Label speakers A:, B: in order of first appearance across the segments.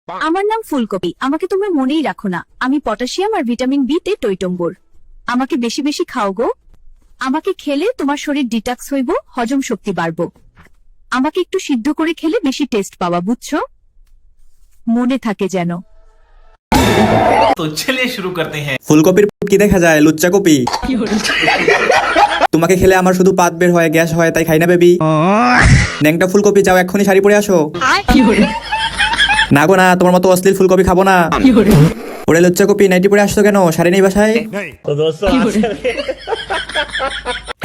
A: আমার নাম ফুলকপি। আমাকে তুমি মনেই রাখো না। আমি পটাশিয়াম আর ভিটামিন বি তে টইটম্বর। আমাকে বেশি বেশি খাও গো। আমাকে খেলে তোমার শরীর ডিটক্স হইব, হজম শক্তি বাড়বো। আমাকে একটু সিদ্ধ করে খেলে বেশি টেস্ট পাওয়া, বুঝছো? মনে থাকে যেন।
B: तो चलिए शुरू करते हैं।
C: ফুলকপির কি দেখা যায়? লুচ্চা কপি। তোমাকে খেলে আমার শুধু পাত বের হয়, গ্যাস হয়, তাই খাই না বেবি। ন্যাংটা ফুলকপি, যাও এক্ষুনি শাড়ি পরে আসো। না গো না, তোমার মতো অশ্লীল ফুলকপি খাবো না। ওরে লুচ্চা কপি, নাইটি পরে আসছো কেন? শাড়ি নেই বাসায়?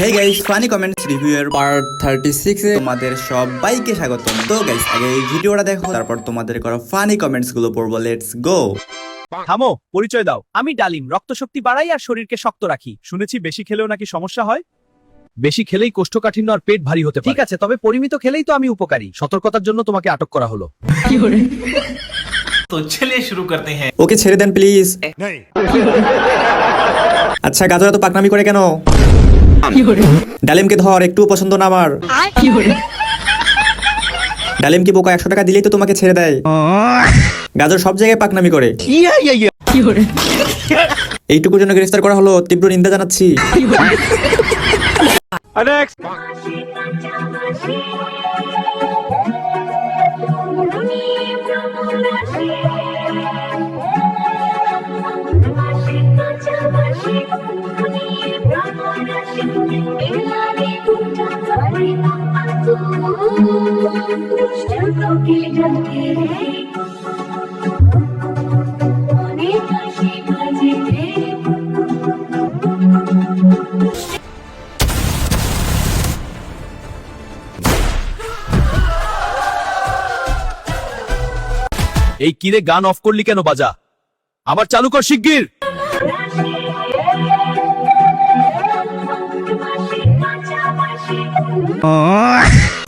C: Hey guys, funny comments review এর পার্ট 36 এ তোমাদের সবাইকে স্বাগতম। তো গাইস, আগে এই ভিডিওটা দেখো, তারপর তোমাদের করা ফানি কমেন্টস গুলো পড়বো। Let's go.
D: থামো, পরিচয় দাও। আমি ডালিম, রক্ত শক্তি বাড়াই আর শরীরকে শক্ত রাখি। শুনেছি বেশি খেলেও নাকি সমস্যা হয়। বেশি খেলেই কোষ্ঠকাঠিন্য আর পেট ভারী হতে পারে। ঠিক আছে, তবে পরিমিত খেলেই তো আমি উপকারী। সতর্কতার জন্য তোমাকে আটক করা হলো।
B: तो चलिए शुरू करते हैं।
C: ওকে ছেড়ে দেন প্লিজ। আচ্ছা, গাজরা তো পাকনামি করে কেন? ডালিমকে ধর, একটু পছন্দ না আমার। ডালিম কি বোকা? 100 টাকা দিলেই তো তোমাকে ছেড়ে দেয়। গাজর সব জায়গায় পাকনামি করে। এইটুকুর জন্য গ্রেফতার করা হলো, তীব্র নিন্দা জানাচ্ছি।
D: এই কিরে, গান অফ করলি কেন? বাজা আবার চালু কর শিগগির।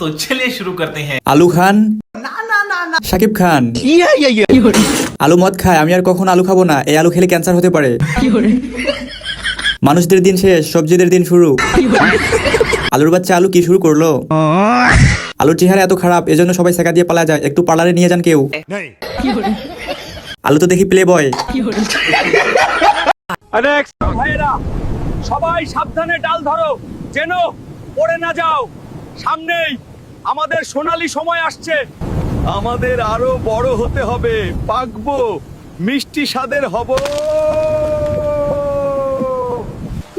B: तो चलिए शुरू करते हैं।
C: আলু খান, শাকিব খান। আলু মদ খায়, আমি আর কখন আলু খাবো না। এই আলু খেলে ক্যান্সার হতে পারে। মানুষদের দিন শেষ, সবজিদের দিন শুরু। আলুর বাচ্চা আলু কি শুরু করলো? আলুর চেহারা এত খারাপ, এজন্য সবাই সেকা দিয়ে পালা যায়। একটু পার্লারে নিয়ে যান কেউ। আলু তো দেখি প্লে বয়।
D: ভাইরা, সবাই সাবধানে ডাল ধরো, যেন পড়ে না যাও। সামনেই আমাদের সোনালী সময় আসছে। আমাদের আরো বড় হতে হবে, পাকবো, মিষ্টি স্বাদের হব।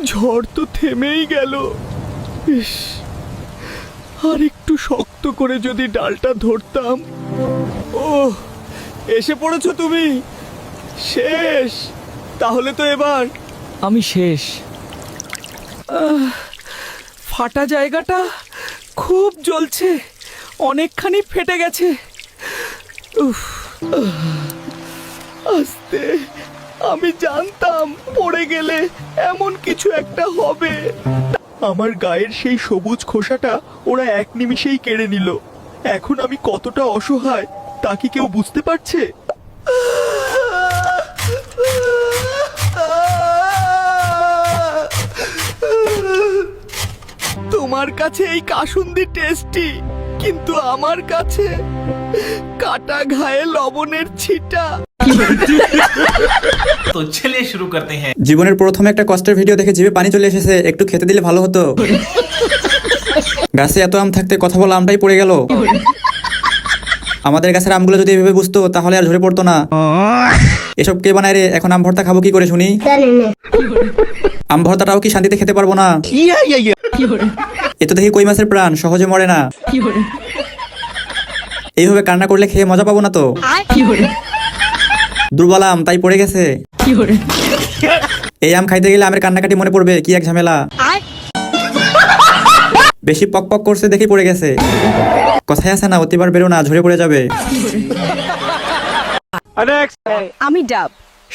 D: ঝড় তো থেমেই গেল। ইস, আর একটু শক্ত করে যদি ডালটা ধরতাম। ও, এসে পড়েছো তুমি? শেষ? তাহলে তো এবার আমি শেষ। ফাটা জায়গাটা খুব জ্বলছে, অনেকখানি ফেটে গেছে। উফ, আস্তে। আমি জানতাম পড়ে গেলে এমন কিছু একটা হবে। আমার গায়ের সেই সবুজ খোসাটা ওরা এক নিমিষেই কেড়ে নিল। এখন আমি কতটা অসহায় তা কি কেউ বুঝতে পারছে? তোমার কাছে এই কাসুন্দি টেস্টি, কিন্তু আমার কাছে কাটা ঘায়ে লবণের ছিটা।
B: तो चलिए शुरू करते हैं।
C: জীবনের প্রথম একটা কষ্টের ভিডিও দেখে জিভে পানি চলে এসেছে। একটু খেতে দিলে ভালো হতো। গাছে এত আম থাকতে কথা বলা আমটাই পড়ে গেল। আমাদের গাছের আমগুলো যদি এভাবে বুঝতো তাহলে আর ঝরে পড়তো না। এসব কে বানায় রে? এখন আম ভর্তা খাবো কি করে শুনি? আম ভর্তাটাও কি শান্তিতে খেতে পারবো না? এ তো দেখি কই মাছের প্রাণ, সহজে মরে না। এইভাবে কান্না করলে খেয়ে মজা পাবো না তো। দুর্বল আম, তাই পড়ে গেছে। এই আম খাইতে গেলে আমের কান্নাকাটি মনে পড়বে, কি এক ঝামেলা। বেশি পক পক করছে দেখি পড়ে গেছে। কথায় আছে না, অতিবার বেরো না, ঝরে পড়ে যাবে।
E: আমি ডাব।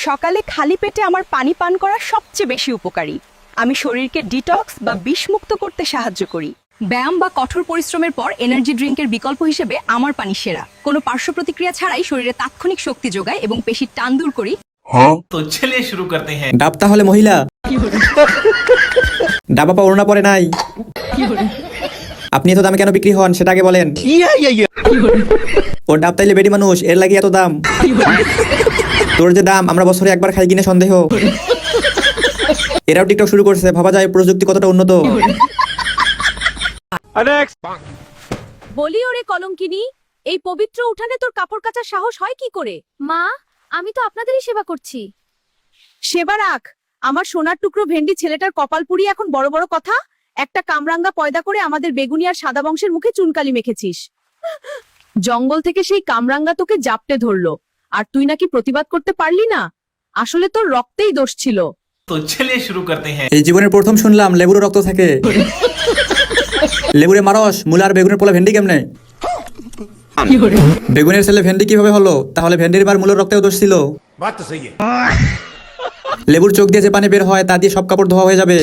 E: সকালে খালি পেটে আমার পানি পান করা সবচেয়ে বেশি উপকারী। আমি শরীরকে ডিটক্স বা বিষমুক্ত করতে সাহায্য করি। ব্যায়াম বা কঠোর পরিশ্রমের পর এনার্জি ড্রিঙ্কের বিকল্প হিসেবে আমার পানি সেরা। কোনো পার্শ্ব প্রতিক্রিয়া ছাড়াই শরীরে তাৎক্ষণিক শক্তি যোগায় এবং পেশির টান দূর করি।
B: तो चलिए शुरू करते हैं।
C: ডাব তাহলে মহিলা? ডাবা পা ওড়না পরে নাই। আপনি এত দামে কেন বিক্রি হন সেটা আগে বলেন। ওর ডাব তাইলে বেডি মানুষ, এর লাগি এত দাম। তোর যে দাম আমরা বছরে একবার খাই কিনে সন্দেহ। এরাও টিকটক শুরু করছে, ভাবা যায় প্রযুক্তি কতটা উন্নত।
A: বলি ওরে কলঙ্কিনী, এই পবিত্র উঠানে তোর কাপড় কাচার সাহস হয় কি করে? মা, আমি তো আপনাদেরই সেবা করছি। সেবা রাখ, আমার সোনার টুকরো ভেন্ডি ছেলেটার কপাল পুড়ি এখন বড় বড় কথা। একটা কামরাঙ্গা পয়দা করে আমাদের বেগুনি আর সাদা বংশের মুখে চুনকালি মেখেছিস। জঙ্গল থেকে সেই কামরাঙ্গা তোকে জাপটে ধরলো, আর তুই নাকি প্রতিবাদ করতে পারলি না। আসলে তোর রক্তেই দোষ ছিল।
B: तो चलिए शुरू करते हैं।
C: এই জীবনের প্রথম শুনলাম লেবুর রক্ত থাকে। লেবুরে মারস, মূলা আর বেগুনের পোলা ভেন্ডি কেমনে? বেগুনের ছেলে ভেন্ডি কিভাবে হলো? তাহলে ভেন্ডির বার মূলের রক্তেও দোষ ছিল।
B: बात तो सही है।
C: লেবুর চোখ দিয়ে যে পানি বের হয় তা দিয়ে সব কাপড় ধোয়া হয়ে যাবে।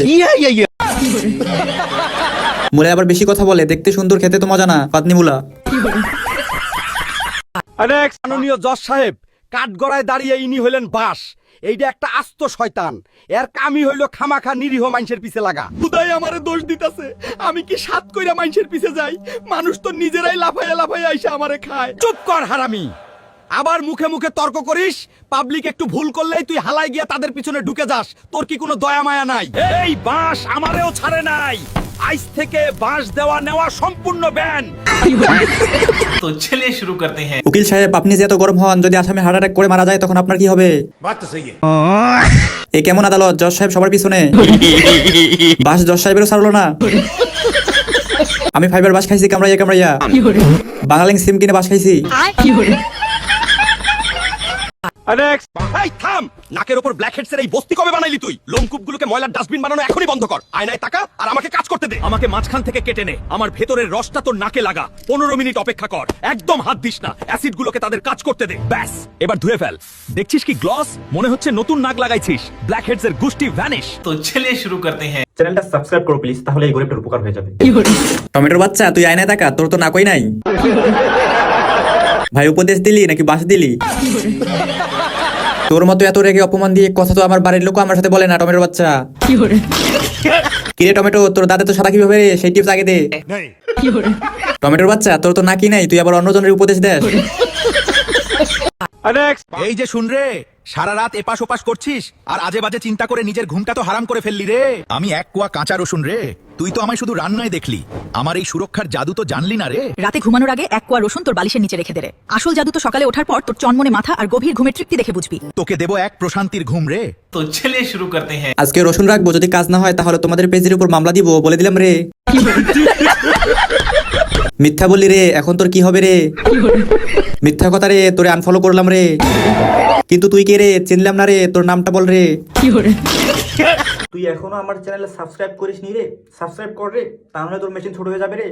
C: মূলা আবার বেশি কথা বলে, দেখতে সুন্দর, খেতে তো মজা না, পাতনি মূলা।
F: মাননীয় জজ সাহেব, কাঠগড়ায় দাঁড়িয়ে ইনি হইলেন বাস। এইটা একটা আস্ত শয়তান, এর কামই হইল খামাখা নিরীহ মানুষের পিছে লাগা।
D: খুদাই আমারে দোষ দিতাছে, আমি কি সাত কইরা মানুষের পিছে যাই? মানুষ তো নিজেরাই লাফাইয়া লাফাইয়া আইসা আমারে খায়।
F: চুপ কর হারামি, আবার মুখে মুখে তর্ক করিস। পাবলিক একটু ভুল করলেই তুই হালাই গিয়া তাদের পিছনে ঢুকে যাস। তোর কি কোনো দয়া মায়া নাই? এই বাঁশ আমারেও ছাড়ে নাই। আজ থেকে বাঁশ দেওয়া নেওয়া সম্পূর্ণ ব্যান।
B: तो चलिए शुरू करते हैं।
C: উকিল সাহেব, আপনি যে এত গরম হন, যদি আসামি হার্ট অ্যাটাক করে মারা যায় তখন আপনার কি হবে?
B: बात तो सही है।
C: এ কেমন আদালত? জজ সাহেব সবার পিছনে, বাস জজ সাহেবেরও ছাড়লো না। আমি ফাইবার বাস খাইছি কামড়াইয়া কামড়াইয়া, বাঙালিং সিম কিনে বাস খাইছি।
F: এই থাম, নাকের উপর ব্ল্যাক হেডস এর এই বস্তি কবে বানাইলি তুই? লোমকূপগুলোকে ময়লার ডাস্টবিন বানানো এখনই বন্ধ কর। আয়নায় তাকা আর আমাকে কাজ করতে দে। আমাকে মাঝখান থেকে কেটে নে, আমার ভেতরের রসটা তোর নাকে লাগা। 15 মিনিট অপেক্ষা কর, একদম হাত দিস না। অ্যাসিডগুলোকে তাদের কাজ করতে দে। ব্যাস, এবার ধুয়ে ফেল। দেখছিস কি গ্লস? মনে হচ্ছে নতুন নাক লাগাইছিস। ব্ল্যাক হেডস এর গুষ্টি ভ্যানিশ।
B: तो चलिए शुरू करते हैं।
G: চ্যানেলটা সাবস্ক্রাইব করো প্লিজ, তাহলে এই গরিবটার উপকার হয়ে যাবে।
C: টমেটোর বাচ্চা, তুই আয়নায় তাকা, তোর তো নাকই নাই। ভাই উপদেশ দিলি নাকি বাস দিলি? তোর মতো এত রেগে অপমান দিয়ে কথা তো আমার বাড়ির লোক আমার সাথে বলে না। টমেটোর বাচ্চা, কিরে টমেটো, তোর দাঁতে তো সাদা কিভাবে রে? সেই টিপস আগে দে। টমেটোর বাচ্চা, তোর তো নাকি নাই, তুই আবার অন্যজনের উপদেশ দেস।
F: এই যে শুন রে, সারা রাত এপাশ ওপাশ করছিস আর আজে বাজে চিন্তা করে নিজের ঘুমটা তো হারাম করে ফেললি রে।
H: আমি এক কুয়া কাঁচা রসুন রে, তুই তো আমায় শুধু রান্নায় দেখলি, আমার এই সুরক্ষার জাদু তো জানলি না রে।
E: রাতে ঘুমানোর আগে এক কোয়া রসুন তোর বালিশের নিচে রেখে দে রে। আসল জাদু তো সকালে ওঠার পর তোর চনমনে মাথা আর গভীর ঘুমের তৃপ্তি দেখে বুঝবি।
H: তোকে দেবো এক প্রশান্তির ঘুম রে।
B: तो चलिए शुरू करते हैं।
C: আজকে রসুন রাখবো, যদি কাজ না হয় তাহলে তোমাদের পেজের উপর মামলা দিব, বলে দিলাম রে। মিথ্যা বললি রে, এখন তোর কি হবে রে? মিথ্যা কথা রে, তোরে আনফলো করলাম রে। কিন্তু তুই কে রে? চিনলাম না রে, তোর নামটা বল রে।
G: তুই এখনো আমার চ্যানেলে সাবস্ক্রাইব করিসনি রে? সাবস্ক্রাইব কর রে, তাহলে তোর মেশিন ছোট হয়ে যাবে রে।